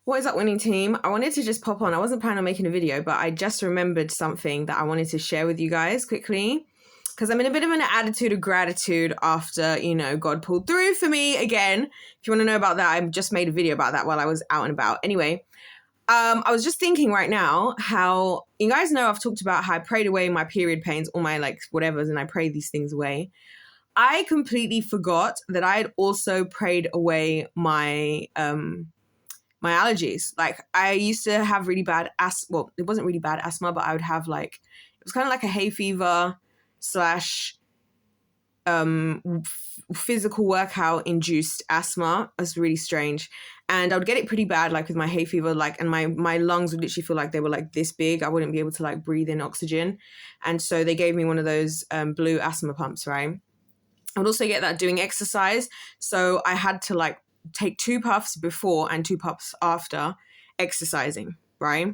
What is up, winning team? I wanted to just pop on. I wasn't planning on making a video, but I just remembered something that I wanted to share with you guys quickly. Because I'm in a bit of an attitude of gratitude after, God pulled through for me again. If you want to know about that, I just made a video about that while I was out and about. Anyway, I was just thinking right now how, you guys know I've talked about how I prayed away my period pains, all my whatevers, and I prayed these things away. I completely forgot that I had also prayed away my allergies. Like I used to have really bad asthma. Well, it wasn't really bad asthma, but I would have it was kind of like a hay fever slash physical workout induced asthma. It was really strange. And I would get it pretty bad, with my hay fever, and my lungs would literally feel like they were this big. I wouldn't be able to breathe in oxygen. And so they gave me one of those blue asthma pumps, right? I would also get that doing exercise. So I had to take 2 puffs before and 2 puffs after exercising, right?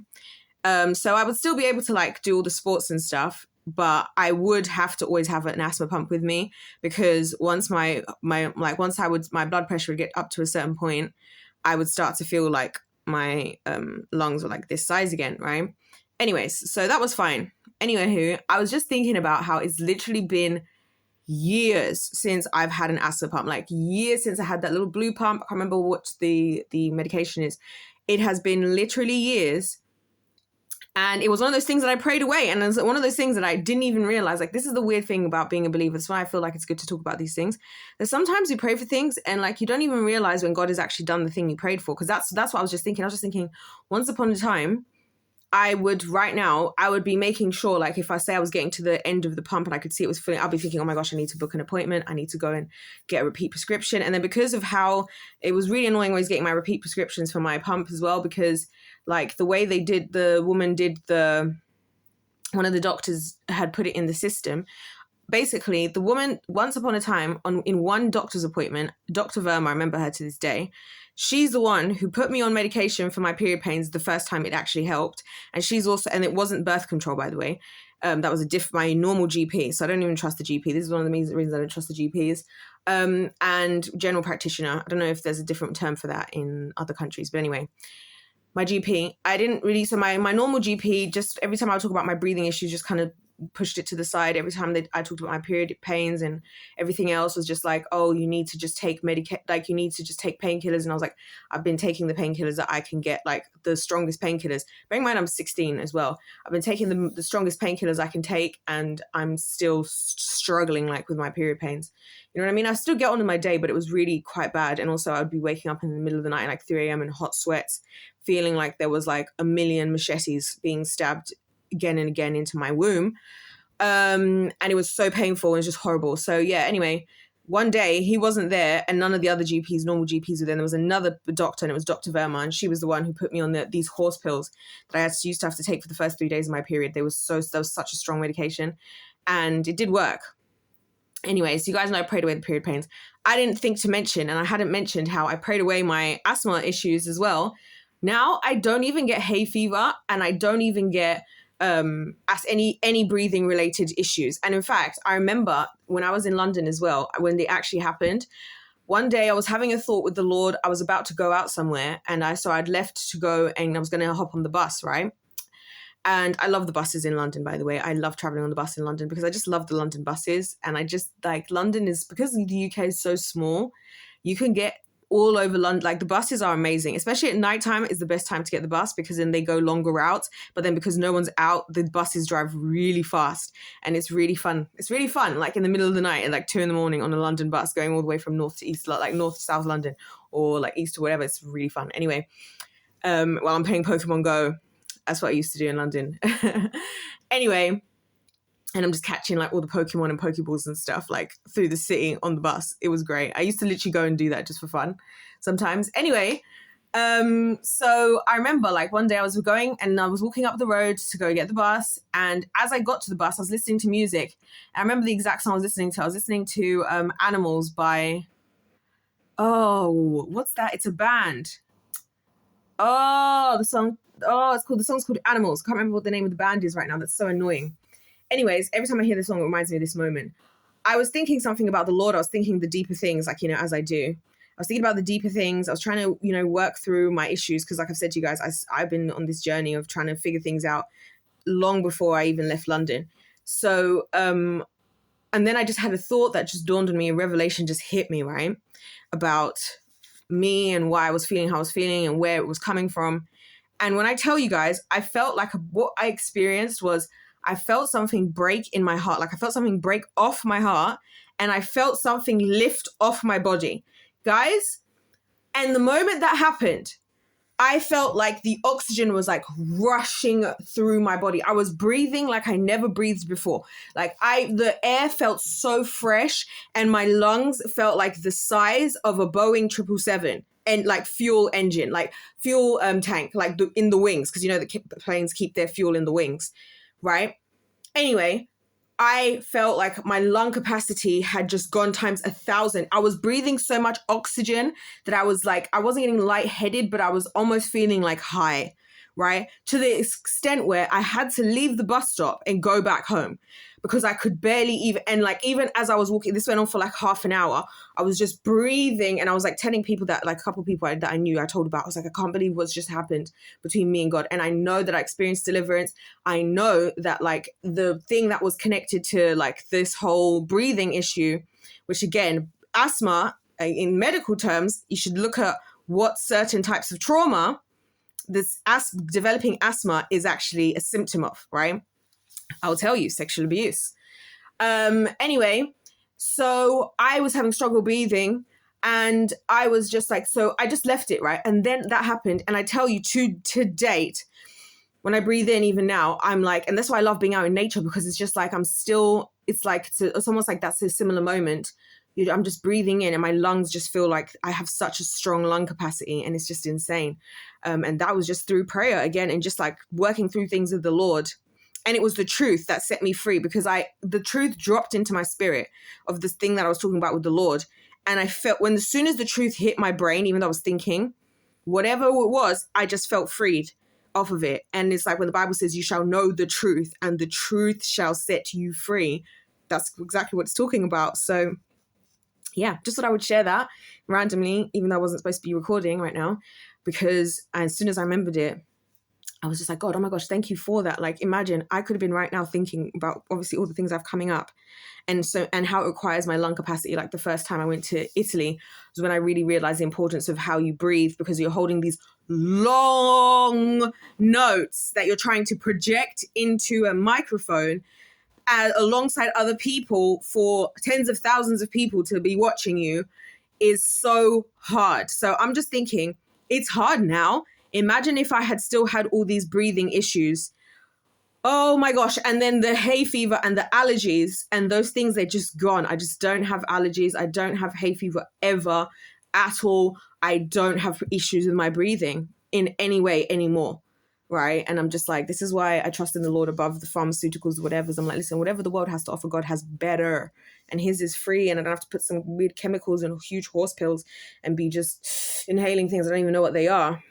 So I would still be able to do all the sports and stuff, but I would have to always have an asthma pump with me because once my blood pressure would get up to a certain point, I would start to feel like my lungs were this size again, right? Anyways, so that was fine. Anywho, I was just thinking about how it's literally been years since I've had an asthma pump, years since I had that little blue pump. I can't remember what the medication is. It has been literally years. And it was one of those things that I prayed away. And it was one of those things that I didn't even realize. This is the weird thing about being a believer. That's why I feel like it's good to talk about these things. That sometimes you pray for things and you don't even realize when God has actually done the thing you prayed for. Because that's what I was just thinking. I was just thinking, once upon a time, I would be making sure, if I say I was getting to the end of the pump and I could see it was filling, I'll be thinking, oh my gosh, I need to book an appointment. I need to go and get a repeat prescription. And then because of how it was really annoying always getting my repeat prescriptions for my pump as well, because the way one of the doctors had put it in the system. Basically, the woman, once upon a time, in one doctor's appointment, Dr. Verma, I remember her to this day, she's the one who put me on medication for my period pains the first time it actually helped. And she's also, and it wasn't birth control, by the way. That was my normal GP. So I don't even trust the GP. This is one of the reasons I don't trust the GPs. And general practitioner. I don't know if there's a different term for that in other countries. But anyway, my GP, I didn't really, so my normal GP, just every time I would talk about my breathing issues, just kind of pushed it to the side. Every time I talked about my period pains and everything else was just oh, you need to just take you need to just take painkillers. And I was I've been taking the painkillers that I can get, the strongest painkillers. Bearing in mind, I'm 16 as well. I've been taking the strongest painkillers I can take, and I'm still struggling with my period pains. You know what I mean? I still get on in my day, but it was really quite bad. And also I would be waking up in the middle of the night at 3 a.m. in hot sweats, feeling like there was a million machetes being stabbed again and again into my womb. And it was so painful and just horrible. So yeah, anyway, one day he wasn't there and none of the other GPs, normal GPs, were there. There was another doctor, and it was Dr. Verma, and she was the one who put me on these horse pills that I used to have to take for the first 3 days of my period. That was such a strong medication, and it did work. Anyways, you guys know I prayed away the period pains. I didn't think to mention, and I hadn't mentioned how I prayed away my asthma issues as well. Now I don't even get hay fever, and I don't even get any breathing related issues. And in fact, I remember when I was in London as well, when they actually happened, one day I was having a thought with the Lord. I was about to go out somewhere, and I'd left to go, and I was going to hop on the bus, right? And I love the buses in London, by the way. I love traveling on the bus in London because I just love the London buses. And I just London is, because the UK is so small, you can get all over London. The buses are amazing, especially at nighttime is the best time to get the bus, because then they go longer routes. But then because no one's out, the buses drive really fast, and it's really fun. It's really fun, in the middle of the night at 2 a.m. on a London bus going all the way from north to east, north to south London, or east to whatever. It's really fun. Anyway, while I'm playing Pokemon Go, that's what I used to do in London. Anyway, and I'm just catching all the Pokemon and Pokeballs and stuff through the city on the bus. It was great. I used to literally go and do that just for fun sometimes. Anyway, so I remember one day I was going and I was walking up the road to go get the bus. And as I got to the bus, I was listening to music. I remember the exact song I was listening to. I was listening to Animals by, what's that? It's a band. The song's called Animals. Can't remember what the name of the band is right now. That's so annoying. Anyways, every time I hear this song, it reminds me of this moment. I was thinking something about the Lord. I was thinking the deeper things, as I do. I was thinking about the deeper things. I was trying to, work through my issues. Cause like I've said to you guys, I've been on this journey of trying to figure things out long before I even left London. So, and then I just had a thought that just dawned on me, a revelation just hit me, right? About me and why I was feeling how I was feeling and where it was coming from. And when I tell you guys, I felt like what I experienced was I felt something break in my heart. Like I felt something break off my heart and I felt something lift off my body. Guys, and the moment that happened, I felt like the oxygen was like rushing through my body. I was breathing like I never breathed before. Like the air felt so fresh and my lungs felt like the size of a Boeing 777 and like fuel engine, like fuel tank, like in the wings. Cause the planes keep their fuel in the wings, right? Anyway, I felt like my lung capacity had just gone times 1,000. I was breathing so much oxygen that I was like, I wasn't getting lightheaded, but I was almost feeling like high, right? To the extent where I had to leave the bus stop and go back home because I could barely even as I was walking, this went on for like half an hour. I was just breathing and I was like telling people that, like a couple of people that I knew, I told about, I was like, I can't believe what's just happened between me and God. And I know that I experienced deliverance. I know that like the thing that was connected to like this whole breathing issue, which again, asthma in medical terms, you should look at what certain types of trauma developing asthma is actually a symptom of, right? I'll tell you, sexual abuse. Anyway, so I was having struggle breathing and I was just like, so I just left it, right? And then that happened. And I tell you to date, when I breathe in, even now, I'm like, and that's why I love being out in nature because it's just like, it's almost like that's a similar moment. I'm just breathing in and my lungs just feel like I have such a strong lung capacity and it's just insane. And that was just through prayer again and just like working through things with the Lord. And it was the truth that set me free because the truth dropped into my spirit of this thing that I was talking about with the Lord. And I felt as soon as the truth hit my brain, even though I was thinking, whatever it was, I just felt freed off of it. And it's like when the Bible says you shall know the truth and the truth shall set you free. That's exactly what it's talking about. So yeah, just thought I would share that randomly, even though I wasn't supposed to be recording right now, because as soon as I remembered it, I was just like, God, oh my gosh, thank you for that. Like, imagine I could have been right now thinking about obviously all the things I've coming up and how it requires my lung capacity. Like the first time I went to Italy was when I really realized the importance of how you breathe because you're holding these long notes that you're trying to project into a microphone alongside other people for tens of thousands of people to be watching you is so hard. So I'm just thinking it's hard now. Imagine if I had still had all these breathing issues. Oh my gosh. And then the hay fever and the allergies and those things, they're just gone. I just don't have allergies. I don't have hay fever ever at all. I don't have issues with my breathing in any way anymore. Right. And I'm just like, this is why I trust in the Lord above the pharmaceuticals, whatever. I'm like, listen, whatever the world has to offer, God has better. And his is free. And I don't have to put some weird chemicals and huge horse pills and be just inhaling things I don't even know what they are.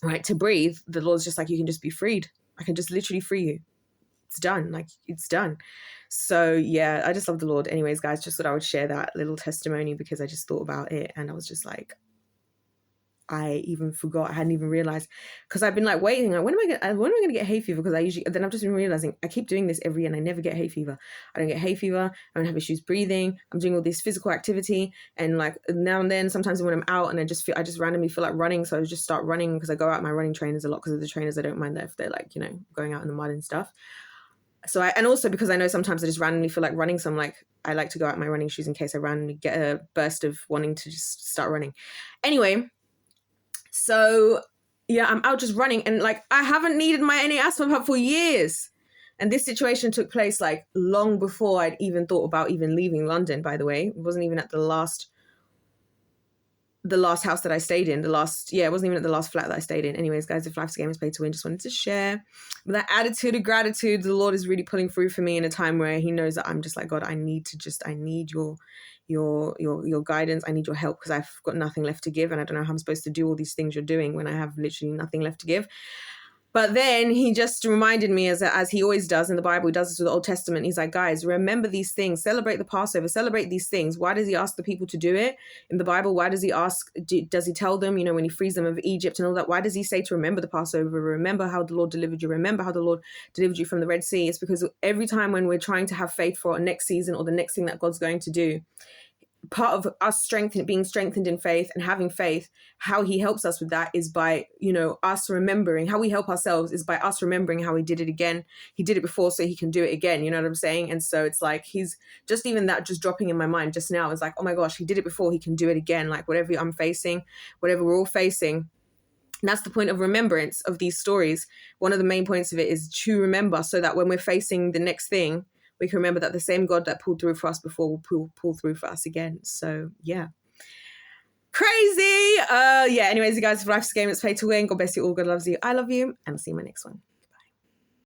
Right, to breathe, the Lord's just like, you can just be freed. I can just literally free you. It's done. Like, it's done. So yeah, I just love the Lord. Anyways, guys, just thought I would share that little testimony because I just thought about it and I was just like, I even forgot. I hadn't even realized because I've been like waiting. Like, when am I going to get hay fever? Because then I've just been realizing I keep doing this every year and I never get hay fever. I don't get hay fever. I don't have issues breathing. I'm doing all this physical activity and like now and then, sometimes when I'm out and I just randomly feel like running. So I just start running because I go out my running trainers a lot because of the trainers. I don't mind that if they're like, going out in the mud and stuff. So and also because I know sometimes I just randomly feel like running. So I'm like, I like to go out in my running shoes in case I randomly get a burst of wanting to just start running. Anyway. So yeah, I'm out just running and like I haven't needed my any asthma pump for years. And this situation took place like long before I'd even thought about even leaving London, by the way. It wasn't even at the last house that I stayed in. It wasn't even at the last flat that I stayed in. Anyways, guys, if life's a game is paid to win, just wanted to share. With that attitude of gratitude, the Lord is really pulling through for me in a time where he knows that I'm just like, God, I need your guidance. I need your help because I've got nothing left to give. And I don't know how I'm supposed to do all these things you're doing when I have literally nothing left to give. But then he just reminded me, as he always does in the Bible, he does this with the Old Testament. He's like, guys, remember these things, celebrate the Passover, celebrate these things. Why does he ask the people to do it in the Bible? Why does he ask, does he tell them, when he frees them of Egypt and all that, why does he say to remember the Passover? Remember how the Lord delivered you. Remember how the Lord delivered you from the Red Sea. It's because every time when we're trying to have faith for our next season or the next thing that God's going to do, part of us being strengthened in faith and having faith, how he helps us with that is by, us remembering. How we help ourselves is by us remembering how he did it again. He did it before, so he can do it again. You know what I'm saying? And so it's like, he's just, even that just dropping in my mind just now is like, oh my gosh, he did it before, he can do it again. Like whatever I'm facing, whatever we're all facing. And that's the point of remembrance of these stories. One of the main points of it is to remember, so that when we're facing the next thing, we can remember that the same God that pulled through for us before will pull through for us again. So yeah. Crazy. Anyways, you guys, if life's a game, let's play to win. God bless you all. God loves you. I love you. And I'll see you in my next one.